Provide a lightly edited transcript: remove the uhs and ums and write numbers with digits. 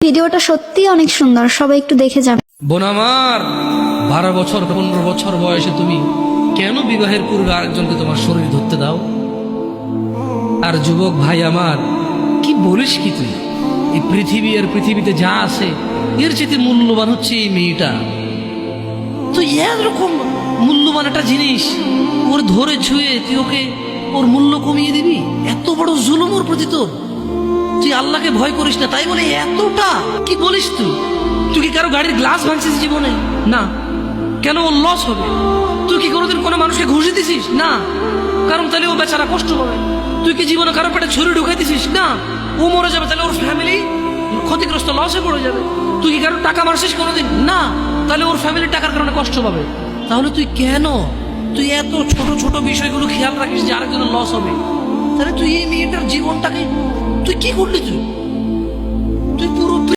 ভিডিওটা সত্যিই অনেক সুন্দর, সবাই একটু দেখে যাবে। বোন আমার, 12 বছর 15 বছর বয়সে তুমি কেন বিবাহের পূর্বে আরেকজনকে তোমার শরীর ধরতে দাও? আর যুবক ভাই আমার, কি বলিস কি তুই? এই পৃথিবী আর পৃথিবীতে যা আছে এর চেয়ে মূল্যবান হচ্ছে এই মেয়েটা। তো এরকম মূল্যবান একটা জিনিস ওর ধরে ছুঁয়ে তুই ওকে ওর মূল্য কমিয়ে দিবি? এত বড় জুলুম ওর প্রতি তোর! তুই আল্লাহকে ভয় করিস না তাই বলে এতটা? কি বলিস তুই? তুই কি কারো গাড়ির গ্লাস ভাঙছিস জীবনে? না। কেন? ওর লস হবে। তুই কি কোনোদিন কোনো মানুষকে ঘুষি দিছিস? না, কারণ তাহলে ও বেচারা কষ্ট পাবে। তুই কি জীবনে কারো পেটে ছুরি ঢুকাই দিছিস? না, ও মরে যাবে, তাহলে ওর ফ্যামিলি ক্ষতিগ্রস্ত, লসে পড়ে যাবে। তুই কি কারো টাকা মারছিস কোনোদিন? না, তাহলে ওর ফ্যামিলির টাকার কারণে কষ্ট পাবে। তাহলে তুই কেন তুই এত ছোট ছোট বিষয়গুলো খেয়াল রাখিস যে আরেকজনের লস হবে? তাহলে তুই এই মেয়েটার জীবনটাকে তুই কি করলি? তুই